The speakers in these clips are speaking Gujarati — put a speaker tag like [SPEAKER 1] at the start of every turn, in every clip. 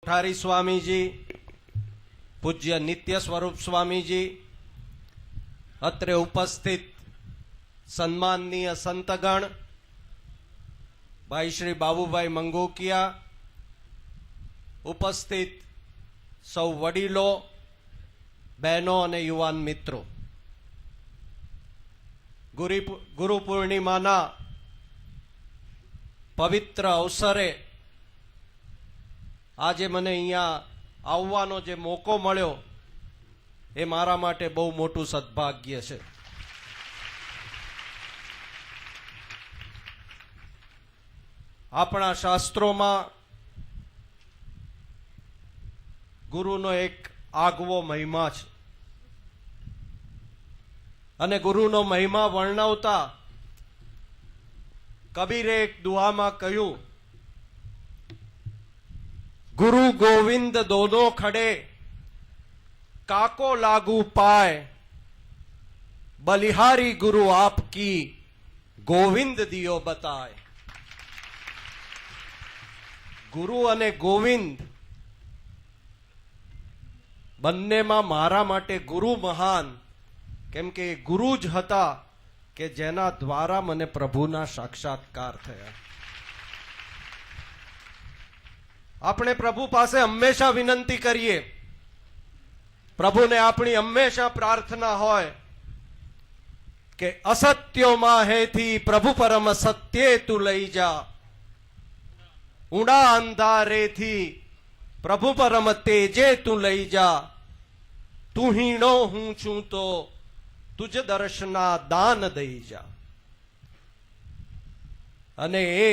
[SPEAKER 1] कोठारी स्वामी जी, पूज्य नित्य स्वरूप स्वामी जी, अत्रे उपस्थित सन्माननीय संतगण, भाई श्री बाबूभाई मंगोकिया, उपस्थित सौ वडीलो, बहनों और युवान मित्रों, गुरु पूर्णिमाना पवित्र अवसरे आज मने अहींया आववानो जे मोको मळ्यो ए मारा माटे बहु मोटुं सद्भाग्य छे। आपणा शास्त्रोमां गुरुनो एक આગવો મહિમા છે અને ગુરુનો મહિમા વર્ણવતા કબીરે એક દુહામાં કહ્યું, गुरु गोविंद दोनों खड़े काको लागू पाए, बलिहारी गुरु आपकी गोविंद दियो बताए। गुरु अने गोविंद बन्ने में मारा माटे गुरु महान, केम के गुरु ज हता के जेना द्वारा मने प्रभुना साक्षात्कार थया। આપણે પ્રભુ પાસે હંમેશા વિનંતી કરીએ, પ્રભુને આપણી હંમેશા પ્રાર્થના હોય કે અસત્યોમાં હેથી પ્રભુ પરમ સત્યે તું લઈ જા, ઊંડા અંધારેથી પ્રભુ પરમ તેજે તું લઈ જા, તું હીણો હું છું તો તુજ દર્શના દાન દઈ જા। અને એ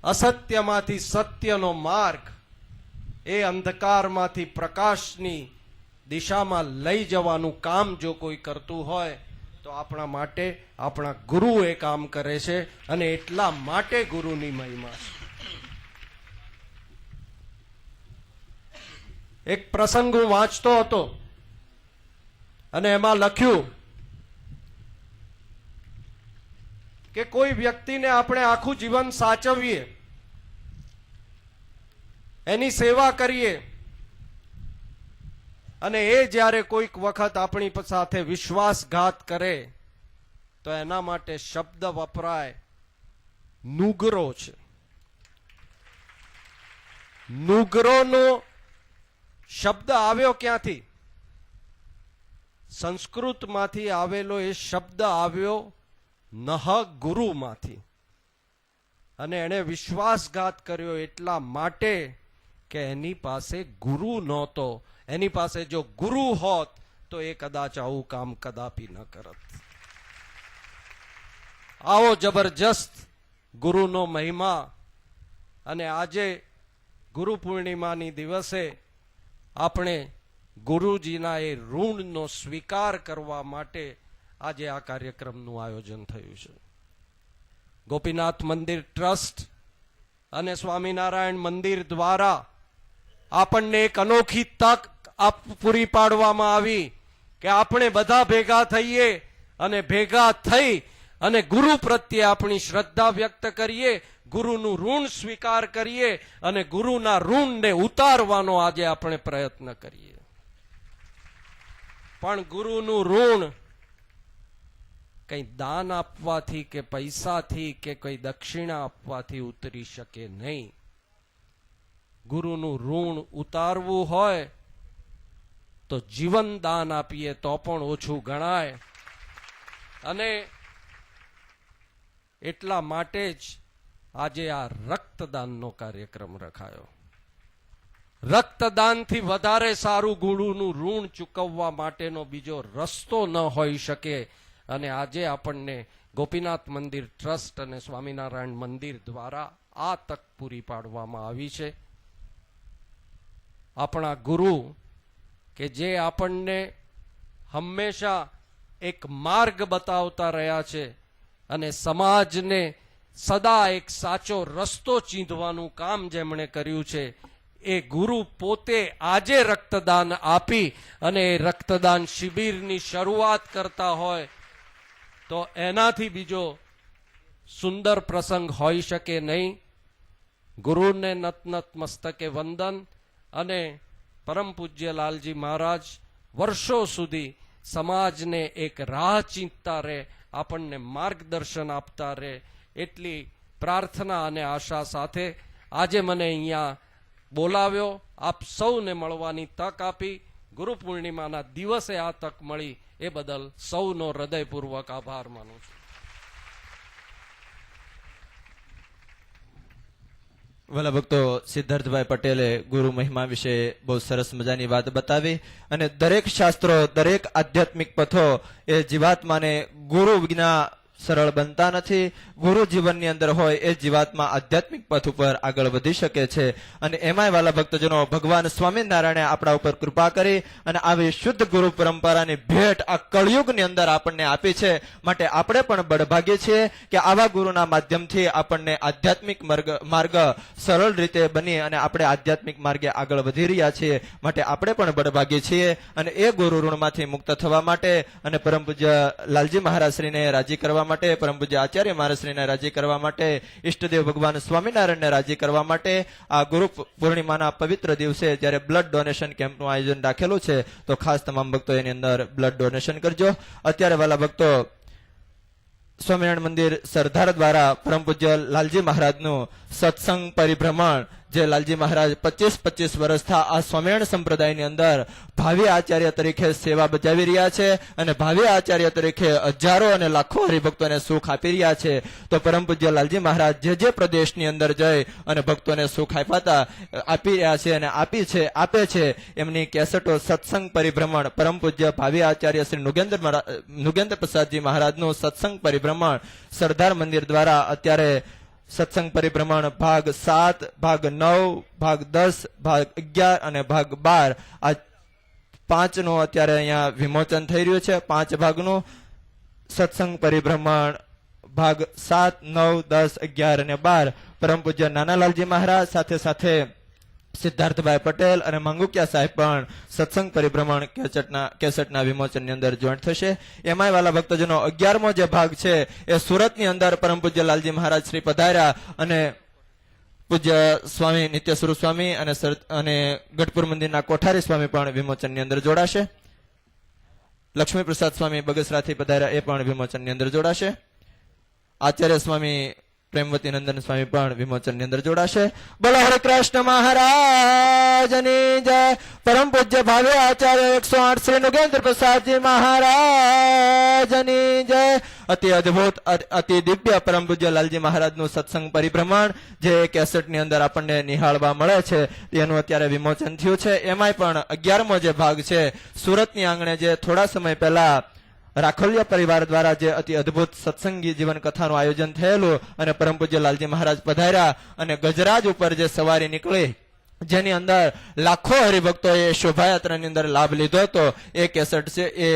[SPEAKER 1] असत्यमांथी सत्यनो मार्ग ए अंधकारमांथी प्रकाशनी दिशामां लई जवानुं काम जो कोई करतुं होय तो आपणा माटे आपणा गुरु ए काम करे छे अने एटला माटे गुरुनी महिमा छे। एक प्रसंग हूँ वांचतो हतो अने एमां लख्युं के कोई व्यक्ति ने आपणे आखू जीवन साचवीए, एनी सेवा करिए अने ए ज्यारे कोईक वखत आपणी साथे विश्वासघात करे तो एना माटे शब्द वपराय नुगरो छे। नुगरोनो शब्द आव्यो क्यांथी? संस्कृत मांथी आवेलो ए शब्द आव्यो नह गुरु माथी अने एने विश्वासघात कर्यो एटला माटे के एनी पासे गुरु नहोतो। एनी पासे जो गुरु होत तो ए कदाच आवुं काम कदापि न करत। आवो जबरजस्त गुरुनो महिमा अने आजे गुरु पूर्णिमानी दिवसे आपणे गुरुजीना ए ऋणनो स्वीकार करवा माटे આજે આ કાર્યક્રમનું આયોજન થયું છે। ગોપીનાથ મંદિર ટ્રસ્ટ અને સ્વામિનારાયણ મંદિર દ્વારા આપણને એક અનોખી તક પૂરી પાડવામાં આવી કે આપણે બધા ભેગા થઈએ અને ભેગા થઈ અને ગુરુ પ્રત્યે આપણી શ્રદ્ધા વ્યક્ત કરીએ, ગુરુનું ઋણ સ્વીકાર કરીએ અને ગુરુના ઋણને ઉતારવાનો આજે આપણે પ્રયત્ન કરીએ। પણ ગુરુનું ઋણ कई दान आपवाथी के पैसा थी के कोई दक्षिणा आपवाथी उतरी शके नहीं। गुरुनु ऋण उतारवू होय तो जीवन दान आपीए तो पण ओछुं गणाय। अने एटला माटे ज आजे आ रक्तदाननो कार्यक्रम रखायो। रक्तदान थी वधारे सारू गुरुनु ऋण चूकववा माटेनो बीजो रस्तो न होई शके અને આજે આપણને ગોપીનાથ મંદિર ટ્રસ્ટ અને સ્વામિનારાયણ મંદિર દ્વારા આ તક પૂરી પાડવામાં આવી છે। આપણા ગુરુ કે જે આપણને હંમેશા એક માર્ગ બતાવતા રહ્યા છે અને સમાજને સદા એક સાચો રસ્તો ચીંધવાનું કામ જેમણે કર્યું છે, એ ગુરુ પોતે આજે રક્તદાન આપી અને રક્તદાન શિબિરની શરૂઆત કરતા હોય तो एनाथी बीजो सुंदर प्रसंग होई शके नहीं। गुरु ने नत नत मस्तके वंदन અને પરમ પૂજ્ય લાલજી મહારાજ વર્ષો સુધી સમાજને એક રાહ ચીંધતા રહે, આપણને માર્ગદર્શન આપતા રહે, એટલી પ્રાર્થના અને આશા સાથે આજે મને અહીંયા બોલાવ્યો, આપ સૌને મળવાની તક આપી, ગુરુ પૂર્ણિમાના દિવસે આ તક મળી, એ બદલ સૌનો હૃદયપૂર્વક આભાર માનું છું.
[SPEAKER 2] વાલા ભક્તો, સિદ્ધાર્થભાઈ પટેલે ગુરુ મહિમા વિશે બહુ સરસ મજાની વાત બતાવી અને દરેક શાસ્ત્રો, દરેક આધ્યાત્મિક પથો એ જીવાત્માને ગુરુ વિના સરળ બનતા નથી. ગુરુ જીવનની અંદર હોય એ જીવાત્મા આધ્યાત્મિક પથ ઉપર આગળ વધી શકે છે. અને એમાંય વાલા ભક્તજનો, ભગવાન સ્વામિનારાયણે આપણા ઉપર કૃપા કરી અને આવી શુદ્ધ ગુરુ પરંપરાની ભેટ આ કળયુગની અંદર આપણને આપી છે. માટે આપણે પણ બળભાગ્ય છીએ કે આવા ગુરુના માધ્યમથી આપણને આધ્યાત્મિક માર્ગ સરળ રીતે બની અને આપણે આધ્યાત્મિક માર્ગે આગળ વધી રહ્યા છીએ. માટે આપણે પણ બળભાગ્ય છીએ અને એ ગુરુ ઋણમાંથી મુક્ત થવા માટે અને પરમ પૂજ્ય લાલજી મહારાજશ્રીને રાજી કરવા માટે, પરમ પૂજ્ય આચાર્ય મહારાજશ્રીને રાજી કરવા માટે, ઈષ્ટદેવ ભગવાન સ્વામિનારાયણને રાજી કરવા માટે આ ગુરુ પૂર્ણિમાના પવિત્ર દિવસે જ્યારે બ્લડ ડોનેશન કેમ્પનું આયોજન રાખેલું છે, તો ખાસ તમામ ભક્તો એની અંદર બ્લડ ડોનેશન કરજો. અત્યારે વાલા ભક્તો, સ્વામિનારાયણ મંદિર સરદાર દ્વારા પરમ પૂજ્ય લાલજી મહારાજનું સત્સંગ પરિભ્રમણ, જે લાલજી મહારાજ 25 વર્ષથી આ સ્વામિનારાયણ સંપ્રદાયની અંદર ભાવિ આચાર્ય તરીકે સેવા બજાવી રહ્યા છે અને ભાવિ આચાર્ય તરીકે હજારો અને લાખો હરિભક્તોને સુખ આપી રહ્યા છે. તો પરમ પૂજ્ય લાલજી મહારાજ જે પ્રદેશની અંદર જઈ અને ભક્તોને સુખ આપી રહ્યા છે અને આપે છે, એમની કેસેટો સત્સંગ પરિભ્રમણ, પરમ પૂજ્ય ભાવિ આચાર્ય શ્રી નુગેન્દ્ર પ્રસાદજી મહારાજનું સત્સંગ પરિભ્રમણ સરદાર મંદિર દ્વારા અત્યારે સત્સંગ પરિભ્રમણ ભાગ 7, ભાગ 9, ભાગ 10, ભાગ 11 અને ભાગ 12 આ 5 નું અત્યારે અહીંયા વિમોચન થઈ રહ્યું છે. 5 ભાગનું સત્સંગ પરિભ્રમણ ભાગ 7, 9, 10, 11 અને 12 પરમ પૂજ્ય નાનાલાલજી મહારાજ સાથે સિદ્ધાર્થભાઈ પટેલ અને માંગુકિયા સાહેબ પણ સત્સંગ પરિભ્રમણ કેસેટના વિમોચનની અંદર જોઈન્ટ થશે. એમાંય વાલા ભક્તજનો 11મો જે ભાગ છે એ સુરતની અંદર પરમ પૂજ્ય લાલજી મહારાજ શ્રી પધાર્યા અને પૂજ્ય સ્વામી નિત્ય સ્વરૂપ સ્વામી અને ગઢપુર મંદિરના કોઠારી સ્વામી પણ વિમોચનની અંદર જોડાશે. લક્ષ્મી પ્રસાદ સ્વામી બગસરાથી પધાર્યા, એ પણ વિમોચનની અંદર જોડાશે. આચાર્ય સ્વામી પ્રેમવતી નંદન સ્વામી પણ વિમોચનની અંદર જોડાશે. બોલો હરે કૃષ્ણ મહારાજની જય. પરમ પૂજ્ય ભાવે આચાર્ય 108 શ્રી નુગેન્દ્ર પ્રસાદજી મહારાજની જય. અતિ અદ્ભુત, અતિ દિવ્ય પરમ પૂજ્ય લાલજી મહારાજનું સત્સંગ પરિભ્રમણ જે કેસેટની અંદર આપણને નિહાળવા મળે છે, તેનું અત્યારે વિમોચન થયું છે. એમાંય પણ 11મો જે ભાગ છે, સુરતની આંગણે જે થોડા સમય પહેલા રાખોલિયા પરિવાર દ્વારા જે અતિ અદ્ભુત સત્સંગી જીવન કથાનું આયોજન થયેલું અને પરમ પૂજ્ય લાલજી મહારાજ પધાર્યા અને ગજરાજ ઉપર જે સવારી નીકળી, જેની અંદર લાખો હરિભક્તોએ શોભાયાત્રાની અંદર લાભ લીધો હતો, એ કેસેટ છે એ